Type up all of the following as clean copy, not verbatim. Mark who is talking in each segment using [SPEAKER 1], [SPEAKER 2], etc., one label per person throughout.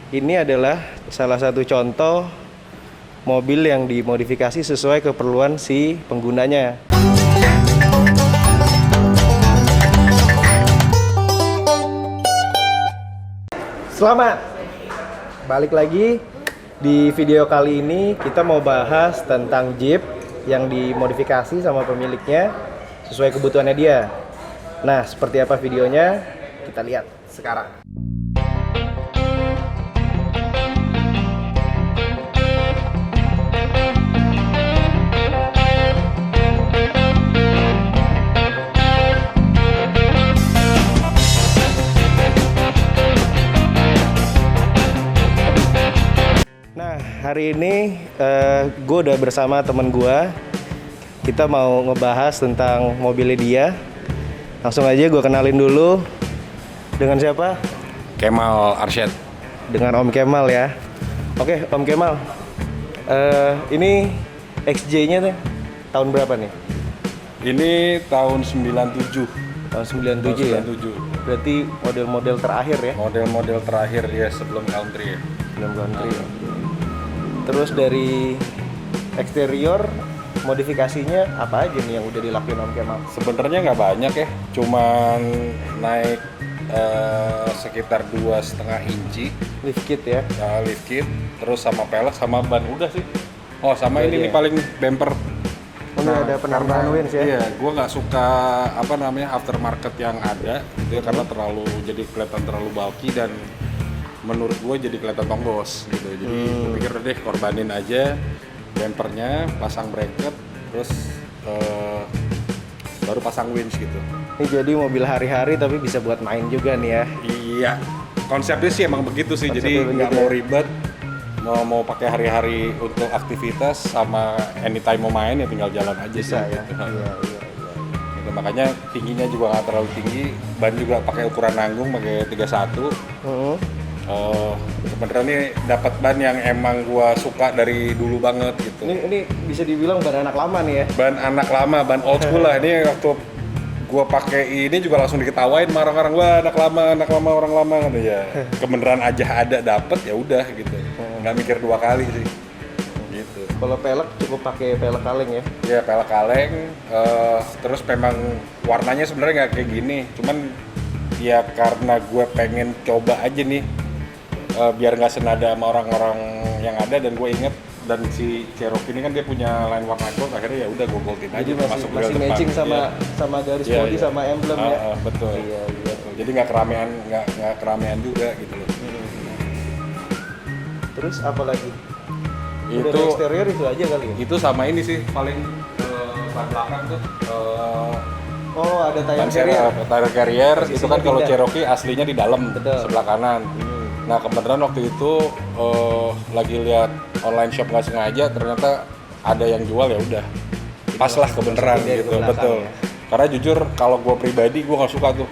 [SPEAKER 1] Ini adalah salah satu contoh mobil yang dimodifikasi sesuai keperluan si penggunanya. Selamat balik lagi. Di video kali ini kita mau bahas tentang Jeep yang dimodifikasi sama pemiliknya sesuai kebutuhannya dia. Nah, seperti apa videonya? Kita lihat sekarang. Hari ini gue udah bersama temen gue. Kita mau ngebahas tentang mobilnya dia. Langsung aja gue kenalin dulu. Dengan siapa?
[SPEAKER 2] Kemal Arsyad.
[SPEAKER 1] Dengan Om Kemal ya. Oke, Om Kemal. Ini XJ-nya tuh tahun berapa nih?
[SPEAKER 2] Ini tahun 97.
[SPEAKER 1] Tahun 97 ya?
[SPEAKER 2] 97.
[SPEAKER 1] Berarti model-model terakhir ya?
[SPEAKER 2] Model-model terakhir ya sebelum country ya.
[SPEAKER 1] Sebelum country ya. Terus dari eksterior modifikasinya apa aja nih yang udah dilakuin Om Kemal?
[SPEAKER 2] Sebenarnya nggak banyak ya, cuman naik sekitar 2,5 inci
[SPEAKER 1] Lift kit ya?
[SPEAKER 2] lift kit, terus sama pelek sama ban udah sih. Oh sama
[SPEAKER 1] Udah
[SPEAKER 2] ini nih
[SPEAKER 1] ya?
[SPEAKER 2] paling bumper.
[SPEAKER 1] Oh, ini ada penambahan winch ya?
[SPEAKER 2] Iya, gue nggak suka aftermarket yang ada, itu karena jadi kelihatan terlalu bulky dan menurut gue jadi kelihatan tonggos gitu. Jadi gue pikir deh korbanin aja bumpernya, pasang bracket, terus baru pasang winch gitu.
[SPEAKER 1] Ini jadi mobil hari-hari tapi bisa buat main juga nih ya.
[SPEAKER 2] Iya, konsepnya sih emang begitu sih.
[SPEAKER 1] Konsepnya
[SPEAKER 2] Jadi nggak
[SPEAKER 1] begitu
[SPEAKER 2] mau
[SPEAKER 1] ya?
[SPEAKER 2] ribet, mau pakai hari-hari untuk aktivitas sama anytime mau main ya tinggal jalan aja
[SPEAKER 1] Bisa
[SPEAKER 2] sih,
[SPEAKER 1] ya?
[SPEAKER 2] gitu.
[SPEAKER 1] Iya.
[SPEAKER 2] Gitu, makanya tingginya juga nggak terlalu tinggi, ban juga pakai ukuran nanggung pakai 31. Sebenarnya nih dapat ban yang emang gua suka dari dulu banget gitu.
[SPEAKER 1] Ini bisa dibilang ban anak lama nih ya?
[SPEAKER 2] Ban anak lama, ban old school lah. Ini waktu gua pakai ini juga langsung diketawain sama orang-orang, wah anak lama orang lama gitu ya. Kebenaran aja ada dapet ya udah gitu. Nggak mikir dua kali sih. Gitu.
[SPEAKER 1] Kalau pelek cukup pakai pelek kaleng ya?
[SPEAKER 2] Ya pelek kaleng, terus memang warnanya sebenarnya nggak kayak gini, cuman ya karena gue pengen coba aja nih, biar nggak senada sama orang-orang yang ada, dan gue inget dan si Cherokee ini kan dia punya line warna gold, akhirnya ya udah gue goldin aja.
[SPEAKER 1] Jadi masih
[SPEAKER 2] grill depan.
[SPEAKER 1] matching sama
[SPEAKER 2] Iya.
[SPEAKER 1] sama garis
[SPEAKER 2] Iya,
[SPEAKER 1] body
[SPEAKER 2] iya.
[SPEAKER 1] sama emblem ya?
[SPEAKER 2] Betul.
[SPEAKER 1] Iya.
[SPEAKER 2] Jadi nggak keramaian juga gitu loh.
[SPEAKER 1] Terus apa lagi? Udah
[SPEAKER 2] Itu
[SPEAKER 1] dari eksterior itu aja kali ya?
[SPEAKER 2] itu sama ini sih paling ban belakang tuh.
[SPEAKER 1] Oh, ada
[SPEAKER 2] Ban
[SPEAKER 1] tayar carrier.
[SPEAKER 2] tire carrier itu
[SPEAKER 1] Posisinya
[SPEAKER 2] kan kalau
[SPEAKER 1] pindah.
[SPEAKER 2] Cherokee aslinya di dalam
[SPEAKER 1] Betul.
[SPEAKER 2] sebelah kanan. Nah kebetulan waktu itu lagi lihat online shop nggak sengaja ternyata ada yang jual, ya udah pas lah kebenaran
[SPEAKER 1] masukin dari
[SPEAKER 2] gitu.
[SPEAKER 1] ke belakang
[SPEAKER 2] Betul.
[SPEAKER 1] ya.
[SPEAKER 2] Karena jujur kalau gue pribadi gue nggak suka tuh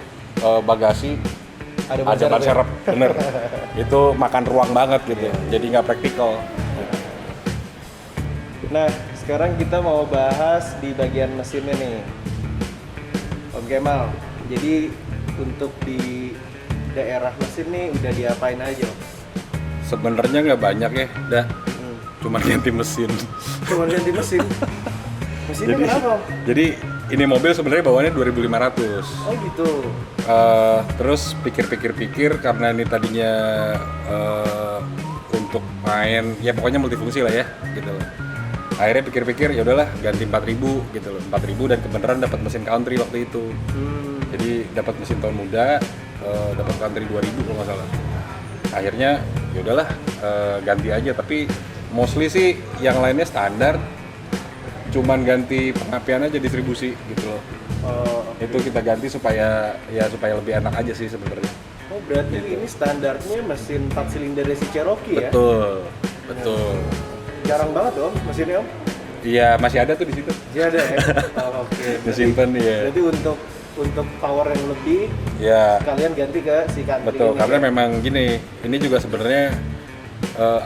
[SPEAKER 2] bagasi
[SPEAKER 1] Ada
[SPEAKER 2] ada ban
[SPEAKER 1] ya?
[SPEAKER 2] serep, bener. Itu makan ruang banget gitu. Jadi nggak praktikal.
[SPEAKER 1] Nah, sekarang kita mau bahas di bagian mesinnya nih, Om Kemal. Jadi untuk di daerah mesin nih udah diapain aja, Om?
[SPEAKER 2] Sebenarnya nggak banyak ya, dah. Cuman ganti mesin.
[SPEAKER 1] Cuma ganti mesin. Mesinnya kenapa, Om?
[SPEAKER 2] Jadi ini mobil sebenarnya bawaannya 2.500.
[SPEAKER 1] Oh gitu.
[SPEAKER 2] Terus pikir-pikir karena ini tadinya untuk main, ya pokoknya multifungsi lah ya, gitu loh. Akhirnya pikir-pikir ya udahlah ganti 4.000 gitu loh, 4.000 dan kebenaran dapat mesin country waktu itu. Jadi dapat mesin tahun muda, dapat country 2.000 kalau nggak salah. Akhirnya ya udahlah ganti aja, tapi mostly sih yang lainnya standar, cuman ganti pengapian aja, distribusi gitu loh. Itu kita ganti supaya lebih enak aja sih sebenarnya.
[SPEAKER 1] Oh berarti ini standarnya mesin 4 silinder si Cherokee ya?
[SPEAKER 2] Betul.
[SPEAKER 1] Jarang banget Om mesinnya, Om?
[SPEAKER 2] Iya, masih ada tuh di situ.
[SPEAKER 1] Iya ada ya? Oh, oke.
[SPEAKER 2] Disimpan ya.
[SPEAKER 1] Berarti untuk power yang lebih,
[SPEAKER 2] Ya,
[SPEAKER 1] kalian ganti ke si country
[SPEAKER 2] betul.
[SPEAKER 1] ini,
[SPEAKER 2] Karena
[SPEAKER 1] ya?
[SPEAKER 2] memang gini, ini juga sebenarnya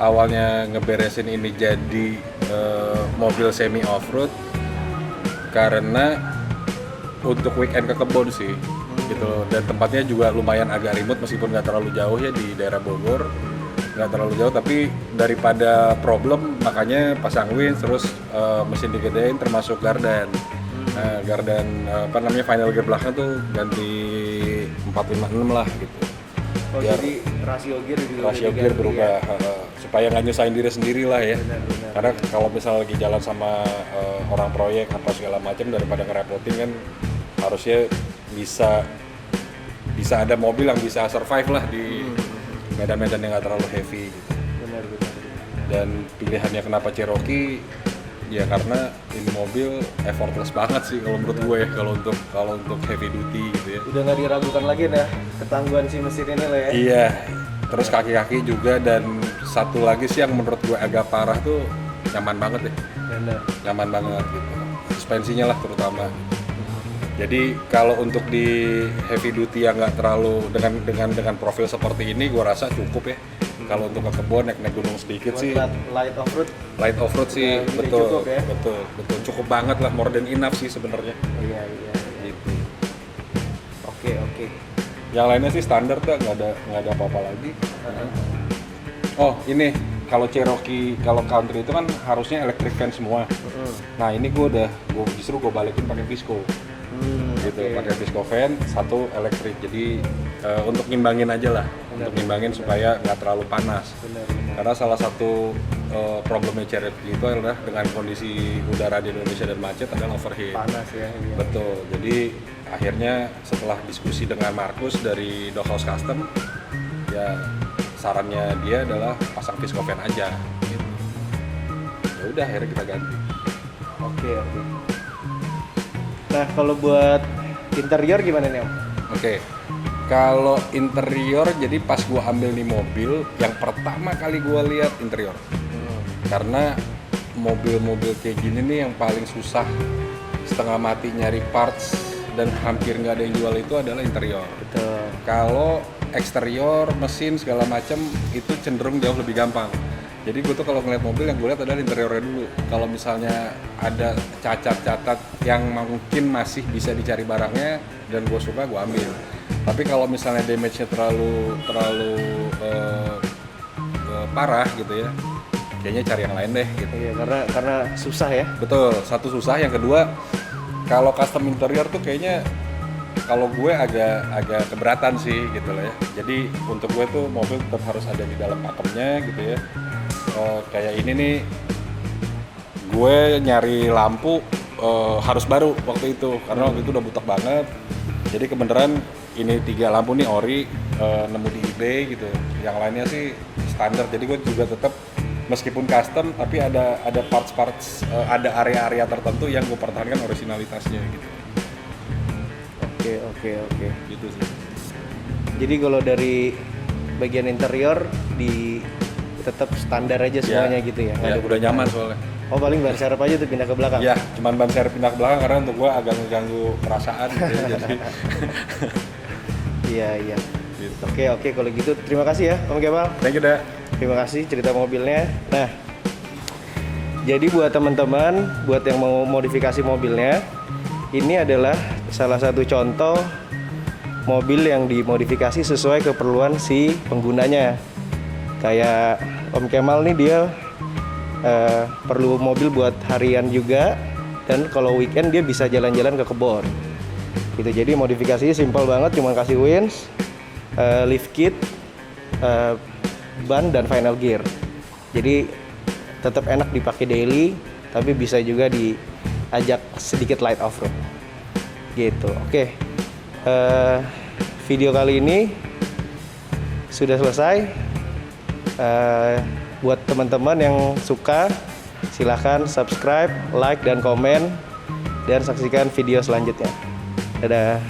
[SPEAKER 2] awalnya ngeberesin ini jadi mobil semi off-road karena untuk weekend ke kebun sih, gitu. Dan tempatnya juga lumayan agak remote meskipun nggak terlalu jauh ya, di daerah Bogor. nggak terlalu jauh, tapi daripada problem makanya pasang winch, terus mesin digedein termasuk gardan. Nah, gardan apa namanya final gear belakang tuh ganti 456 lah gitu. Biar
[SPEAKER 1] jadi rasio gear juga
[SPEAKER 2] rasio gear berubah supaya nggak nyusahin diri sendiri lah ya.
[SPEAKER 1] Benar.
[SPEAKER 2] Karena kalau misalnya lagi jalan sama orang proyek apa segala macam, daripada ngerepotin kan harusnya bisa ada mobil yang bisa survive lah di medan-medan yang nggak terlalu heavy gitu.
[SPEAKER 1] Benar.
[SPEAKER 2] Dan pilihannya kenapa Cherokee ya karena ini mobil effortless banget sih kalau menurut gue ya, kalau untuk heavy duty gitu ya.
[SPEAKER 1] Udah nggak diragukan lagi dah ketangguhan si mesin ini lah ya.
[SPEAKER 2] Iya, terus kaki-kaki juga, dan satu lagi sih yang menurut gue agak parah tuh nyaman banget ya.
[SPEAKER 1] Benar.
[SPEAKER 2] Nyaman banget gitu. Suspensinya lah terutama. Jadi kalau untuk di heavy duty yang nggak terlalu dengan profil seperti ini, gue rasa cukup ya. Kalau untuk ke kebun naik gunung sedikit
[SPEAKER 1] Buat
[SPEAKER 2] sih.
[SPEAKER 1] light off road.
[SPEAKER 2] Light off road sih
[SPEAKER 1] Udah
[SPEAKER 2] betul,
[SPEAKER 1] cukup ya?
[SPEAKER 2] betul cukup banget lah, more than enough sih sebenarnya.
[SPEAKER 1] Iya.
[SPEAKER 2] Gitu.
[SPEAKER 1] Oke.
[SPEAKER 2] Yang lainnya sih standar tuh, nggak ada apa-apa lagi. Oh ini kalau Cherokee, kalau country itu kan harusnya electric fan semua. Nah ini gue justru balikin pakai Visco. Gitu, pakai Visco fan, satu elektrik. Jadi untuk ngimbangin aja lah, untuk ngimbangin supaya nggak terlalu panas.
[SPEAKER 1] Benar.
[SPEAKER 2] Karena salah satu problemnya Cherokee itu adalah dengan kondisi udara di Indonesia dan macet adalah overheat.
[SPEAKER 1] Panas ya. Iya.
[SPEAKER 2] Betul. Jadi akhirnya setelah diskusi dengan Markus dari Doghouse Custom, ya sarannya dia adalah pasang Visco fan aja. Gitu. Ya udah akhirnya kita ganti.
[SPEAKER 1] Oke. Nah, kalau buat interior gimana nih, Om?
[SPEAKER 2] Oke. Kalau interior, jadi pas gua ambil nih mobil, yang pertama kali gua lihat interior. Karena mobil-mobil kayak gini nih yang paling susah, setengah mati nyari parts dan hampir nggak ada yang jual itu adalah interior.
[SPEAKER 1] Betul.
[SPEAKER 2] Kalau eksterior, mesin segala macam itu cenderung jauh lebih gampang. Jadi gue tuh kalau ngeliat mobil yang gue lihat adalah interiornya dulu. Kalau misalnya ada cacat-cacat yang mungkin masih bisa dicari barangnya dan gue suka, gue ambil. Tapi kalau misalnya damage-nya terlalu parah gitu ya, kayaknya cari yang lain deh gitu.
[SPEAKER 1] Iya, karena susah ya.
[SPEAKER 2] Betul, satu susah, yang kedua kalau custom interior tuh kayaknya kalau gue agak keberatan sih gitu lah ya. Jadi untuk gue tuh mobil tetap harus ada di dalam pakemnya gitu ya. Kayak ini nih, gue nyari lampu harus baru waktu itu karena waktu itu udah butek banget. Jadi kebenaran ini 3 lampu nih ori, nemu di eBay gitu. Yang lainnya sih standar. Jadi gue juga tetap meskipun custom tapi ada parts ada area-area tertentu yang gue pertahankan originalitasnya gitu.
[SPEAKER 1] Oke.
[SPEAKER 2] Gitu sih.
[SPEAKER 1] Jadi kalau dari bagian interior tetap standar aja semuanya gitu ya.
[SPEAKER 2] Ya, udah nyaman soalnya.
[SPEAKER 1] Oh, paling ban serep aja tuh pindah ke belakang.
[SPEAKER 2] Ya, cuman ban serep pindah ke belakang karena untuk gua agak ngeganggu perasaan gitu ya, jadi.
[SPEAKER 1] Iya.
[SPEAKER 2] Gitu.
[SPEAKER 1] Oke, kalau gitu terima kasih ya, Om Kemal.
[SPEAKER 2] Thank you, Da.
[SPEAKER 1] Terima kasih cerita mobilnya. Nah, jadi buat teman-teman, buat yang mau modifikasi mobilnya, ini adalah salah satu contoh mobil yang dimodifikasi sesuai keperluan si penggunanya. Kayak Om Kemal nih, dia perlu mobil buat harian juga, dan kalau weekend dia bisa jalan-jalan ke kebun gitu. Jadi modifikasinya simpel banget, cuma kasih winch, lift kit, ban dan final gear. Jadi tetap enak dipakai daily, tapi bisa juga diajak sedikit light off road gitu. Oke. Video kali ini sudah selesai. Buat teman-teman yang suka, silahkan subscribe, like, dan komen, dan saksikan video selanjutnya. Dadah.